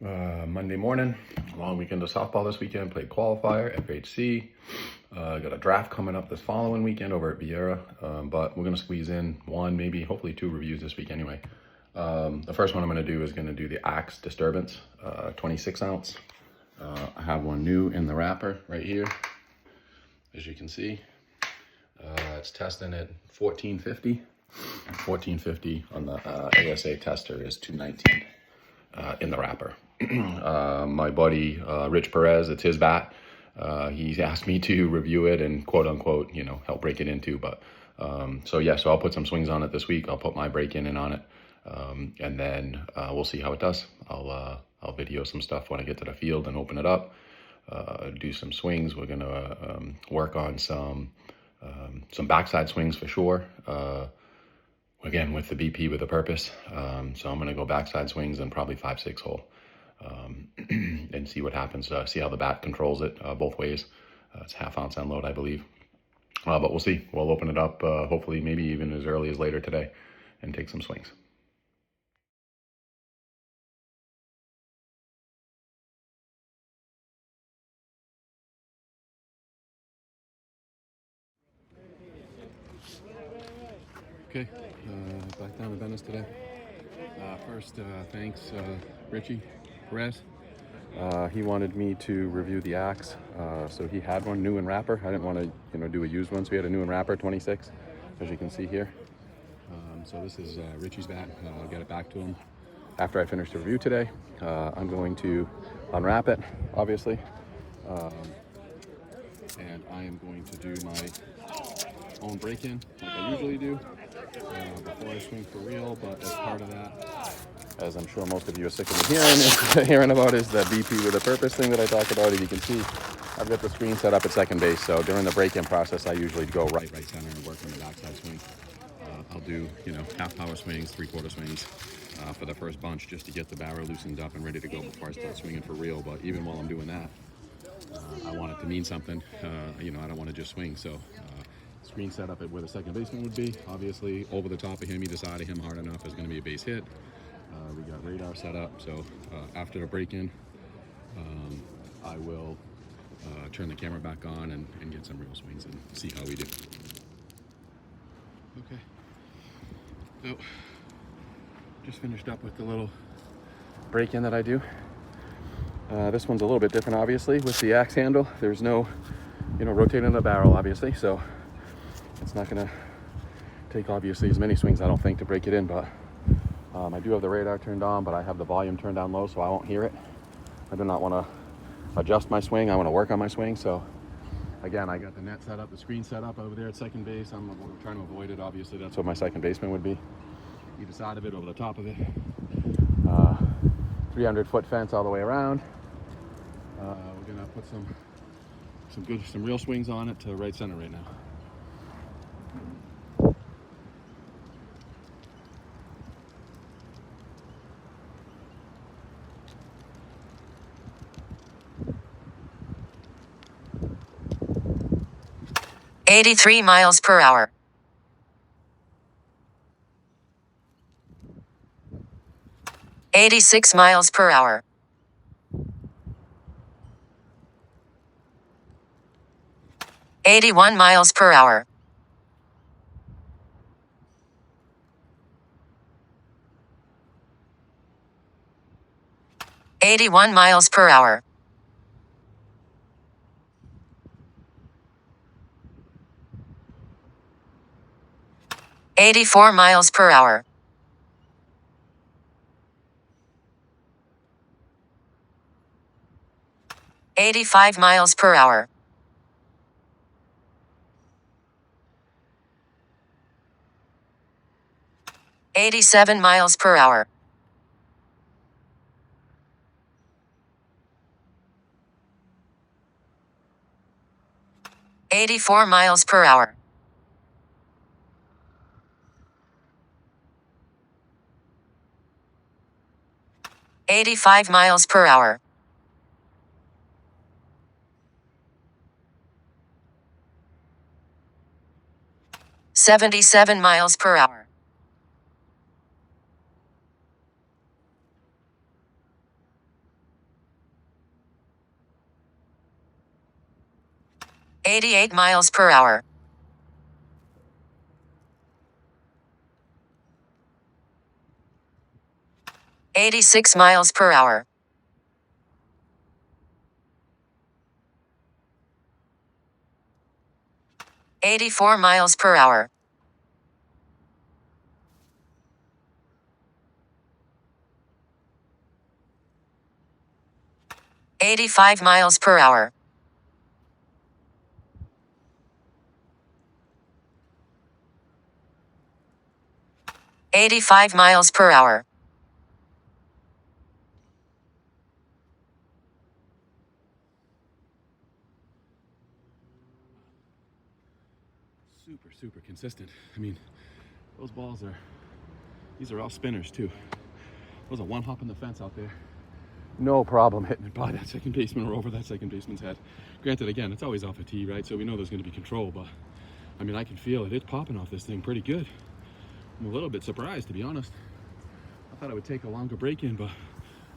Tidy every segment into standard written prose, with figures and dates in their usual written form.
Monday morning, long weekend of softball this weekend, played qualifier, FHC. Got a draft coming up this following weekend over at Vieira, but we're going to squeeze in one, maybe hopefully two reviews this week anyway. The first one I'm going to do is going to do the Axe Disturbance, 26 ounce. I have one new in the wrapper right here, as you can see. It's testing at 1450. 1450 on the ASA tester is 219 in the wrapper. My buddy Rich Perez, it's his bat. He asked me to review it and quote unquote, help break it into. But so I'll put some swings on it this week. I'll put my break in on it, and then we'll see how it does. I'll video some stuff when I get to the field and open it up. Do some swings. We're gonna work on some backside swings for sure. Again, with the BP with a purpose. So I'm gonna go backside swings and probably 5-6 hole. And see what happens, see how the bat controls it both ways. It's half ounce unload, I believe. But we'll see. We'll open it up, hopefully maybe even as early as later today, and take some swings. Okay, back down to Venice today. First, thanks Richie Perez. He wanted me to review the Axe, so he had one new in wrapper. I didn't want to, do a used one, so he had a new in wrapper, 26, as you can see here. So this is Richie's bat. I'll get it back to him after I finish the review today. I'm going to unwrap it, obviously, and I am going to do my own break-in like I usually do before I swing for real. But as part of that, as I'm sure most of you are sick of me hearing about, is the BP with a purpose thing that I talk about. As you can see, I've got the screen set up at second base, so during the break-in process, I usually go right center and work on the backside swing. I'll do, half power swings, 3/4 swings for the first bunch, just to get the barrel loosened up and ready to go before I start swinging for real. But even while I'm doing that, I want it to mean something. I don't want to just swing. So screen set up at where the second baseman would be. Obviously, over the top of him, either side of him, hard enough is going to be a base hit. We got radar set up, so after the break-in, I will turn the camera back on and get some real swings and see how we do. Okay, so just finished up with the little break-in that I do. This one's a little bit different, obviously, with the axe handle. There's no, rotating the barrel, obviously, so it's not gonna take, obviously, as many swings, I don't think, to break it in, but I do have the radar turned on, but I have the volume turned down low, so I won't hear it. I do not want to adjust my swing. I want to work on my swing. So again, I got the net set up, the screen set up over there at second base. I'm trying to avoid it. Obviously, that's what my second baseman would be. Either side of it, over the top of it. 300-foot fence all the way around. We're gonna put some real swings on it to right center right now. '83 miles per hour. 86 miles per hour. 81 miles per hour. 81 miles per hour. 84 miles per hour. 85 miles per hour. 87 miles per hour. 84 miles per hour. 85 miles per hour. 77 miles per hour. 88 miles per hour. 86 miles per hour. 84 miles per hour. 85 miles per hour. 85 miles per hour. Super consistent. I mean, those balls these are all spinners too. Those are one hop in the fence out there. No problem hitting it by that second baseman or over that second baseman's head. Granted, again, it's always off a tee, right? So we know there's going to be control, but I mean, I can feel it. It's popping off this thing pretty good. I'm a little bit surprised, to be honest. I thought it would take a longer break in, but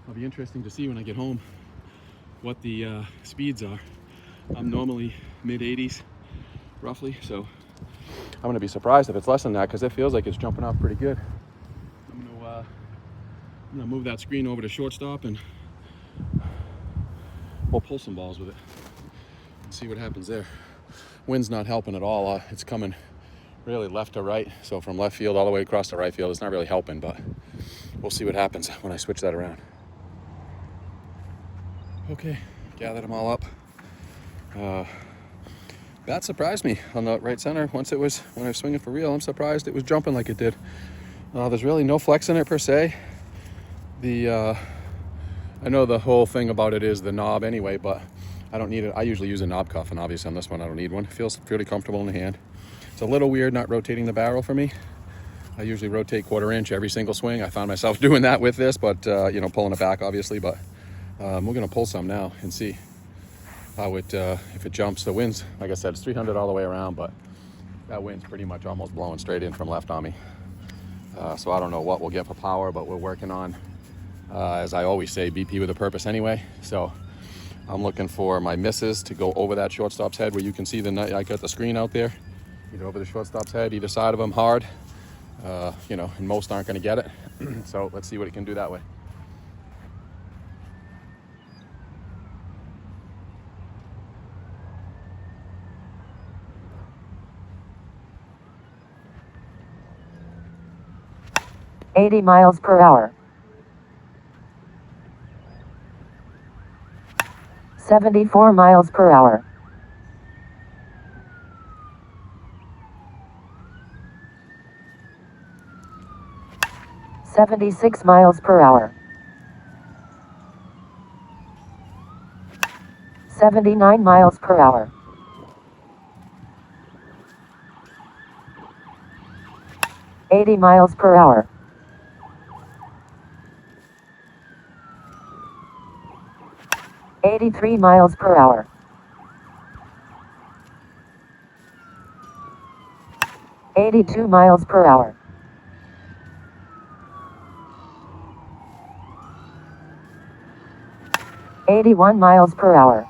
it'll be interesting to see when I get home what the speeds are. I'm normally mid 80s, roughly, so I'm going to be surprised if it's less than that because it feels like it's jumping off pretty good. I'm going to move that screen over to shortstop and we'll pull some balls with it and see what happens there. Wind's not helping at all. It's coming really left to right, so from left field all the way across to right field. It's not really helping, but we'll see what happens when I switch that around. Okay, gathered them all up. That surprised me on the right center. When I was swinging for real, I'm surprised it was jumping like it did. There's really no flex in it per se. I know the whole thing about it is the knob anyway, but I don't need it. I usually use a knob cuff, and obviously on this one I don't need one. It feels fairly comfortable in the hand. It's a little weird not rotating the barrel for me. I usually rotate 1/4 inch every single swing. I found myself doing that with this, but pulling it back obviously. But we're gonna pull some now and see how if it jumps. The wind's, like I said, it's 300 all the way around, but that wind's pretty much almost blowing straight in from left on me. So I don't know what we'll get for power, but we're working on, as I always say, BP with a purpose anyway. So I'm looking for my misses to go over that shortstop's head where you can see I got the screen out there, either over the shortstop's head, either side of him hard, and most aren't gonna get it. So let's see what it can do that way. $80 miles per hour. 74 miles per hour. 76 miles per hour. 79 miles per hour. 80 miles per hour. 83 miles per hour. 82 miles per hour. 81 miles per hour.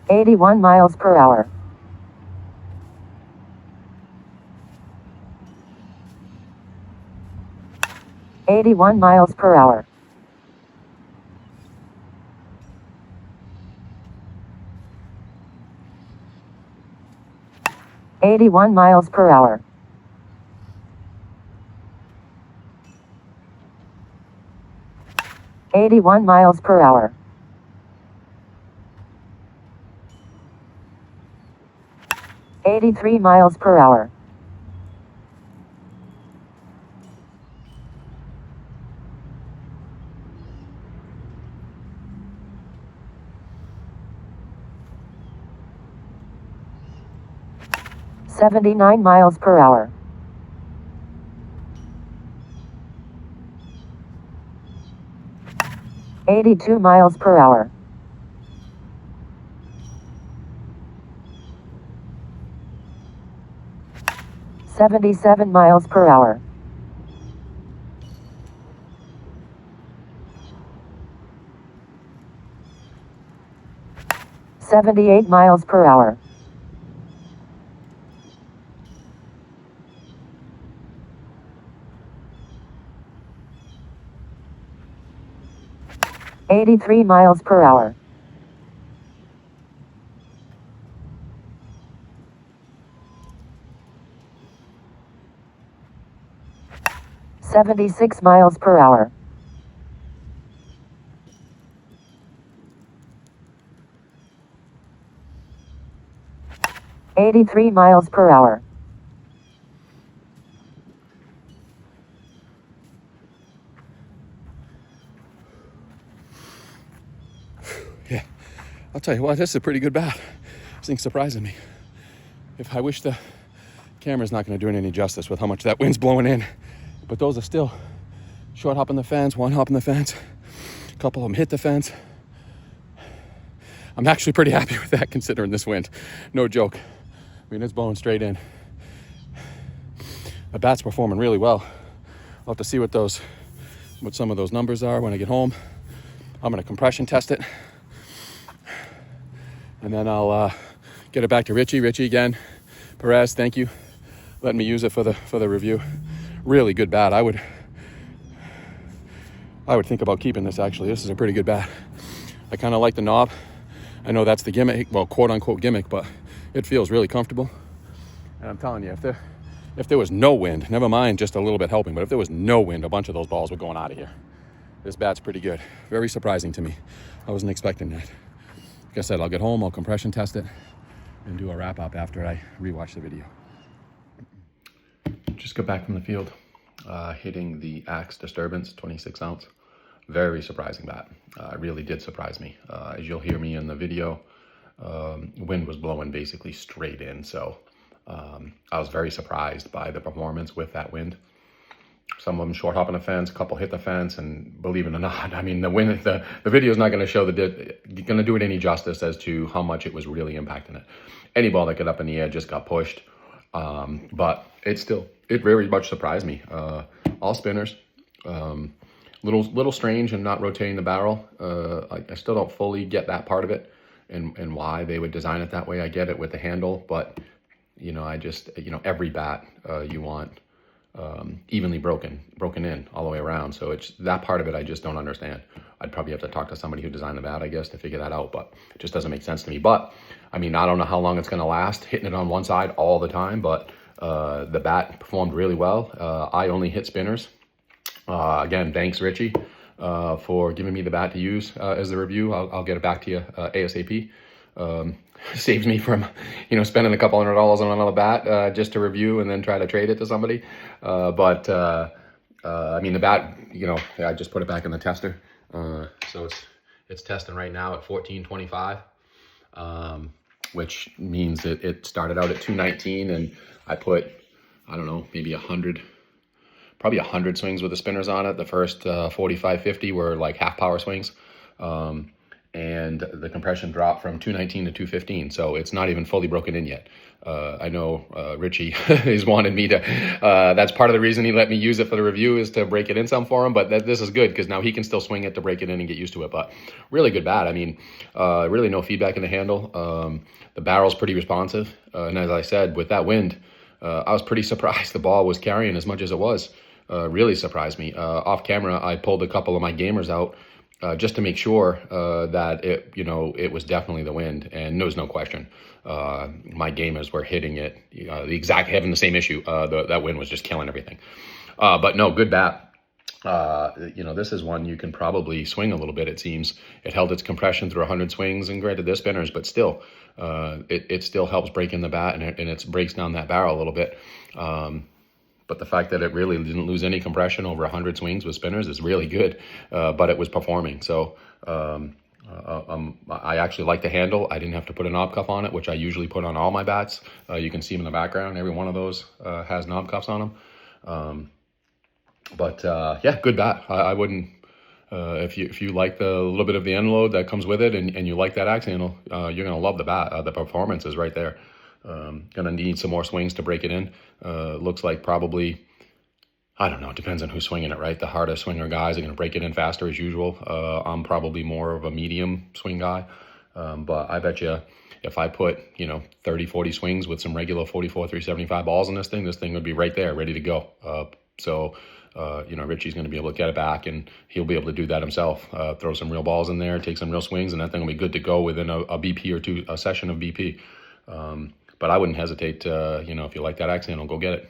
81 miles per hour. 81 miles per hour. 81 miles per hour. 81 miles per hour. 83 miles per hour. 79 miles per hour. 82 miles per hour. 77 miles per hour. 78 miles per hour. 83 miles per hour. 76 miles per hour. 83 miles per hour. Yeah, I'll tell you what, this is a pretty good bat. This thing's surprising me. If I wish the camera's not going to do it any justice with how much that wind's blowing in, but those are still short hop on the fence, one hop on the fence, a couple of them hit the fence. I'm actually pretty happy with that considering this wind. No joke. I mean, it's blowing straight in. The bat's performing really well. I'll have to see what some of those numbers are when I get home. I'm going to compression test it. And then I'll get it back to Richie. Richie again. Perez, thank you. Letting me use it for the review. Really good bat. I would think about keeping this actually. This is a pretty good bat. I kind of like the knob. I know that's the gimmick, well, quote unquote gimmick, but it feels really comfortable. And I'm telling you, if there was no wind, never mind just a little bit helping, but if there was no wind, a bunch of those balls were going out of here. This bat's pretty good. Very surprising to me. I wasn't expecting that. Like I said, I'll get home, I'll compression test it, and do a wrap up after I rewatch the video. Just got back from the field, hitting the Axe Disturbance 26 ounce. Very surprising bat. Really did surprise me. As you'll hear me in the video, wind was blowing basically straight in. So I was very surprised by the performance with that wind. Some of them short hopping the fence, a couple hit the fence, and believe it or not, I mean, the wind, the video is not going to show going to do it any justice as to how much it was really impacting it. Any ball that got up in the air just got pushed. But it very much surprised me. All spinners. Little strange and not rotating the barrel. I still don't fully get that part of it and why they would design it that way. I get it with the handle, but I just, every bat you want evenly broken in all the way around. So it's that part of it I just don't understand. I'd probably have to talk to somebody who designed the bat, I guess, to figure that out, but it just doesn't make sense to me. But I mean, I don't know how long it's going to last hitting it on one side all the time, but the bat performed really well. I only hit spinners. Again, thanks Richie for giving me the bat to use as the review. I'll get it back to you ASAP. Saves me from spending a couple $100 on another bat just to review and then try to trade it to somebody. I mean, the bat, I just put it back in the tester. So it's testing right now at 1425, which means it started out at 219, and I put, I don't know, maybe 100 swings with the spinners on it. The first 45, 50 were like half power swings. And the compression dropped from 219 to 215. So it's not even fully broken in yet. I know Richie has wanted me to, that's part of the reason he let me use it for the review, is to break it in some for him. But this is good because now he can still swing it to break it in and get used to it. But really good bat. I mean, really no feedback in the handle. The barrel's pretty responsive. And as I said, with that wind, I was pretty surprised the ball was carrying as much as it was. Really surprised me. Off camera, I pulled a couple of my gamers out just to make sure that it was definitely the wind, and there was no question. My gamers were hitting it, having the same issue. That wind was just killing everything. But no, good bat. This is one you can probably swing a little bit. It seems it held its compression through 100 swings, and granted, they're spinners, but still, it still helps break in the bat, and it breaks down that barrel a little bit. But the fact that it really didn't lose any compression over 100 swings with spinners is really good, but it was performing. So I actually like the handle. I didn't have to put a knob cuff on it, which I usually put on all my bats. You can see them in the background. Every one of those has knob cuffs on them. Yeah, good bat. I wouldn't, if you like the little bit of the end load that comes with it and you like that axe handle, you're going to love the bat. The performance is right there. Gonna need some more swings to break it in. Looks like probably, I don't know, it depends on who's swinging it, right? The hardest swinger guys are gonna break it in faster as usual. I'm probably more of a medium swing guy. But I bet you if I put, 30, 40 swings with some regular 44, 375 balls in this thing would be right there, ready to go. Richie's going to be able to get it back, and he'll be able to do that himself. Throw some real balls in there, take some real swings, and that thing will be good to go within a BP or two, a session of BP. But I wouldn't hesitate to, if you like that axe handle, go get it.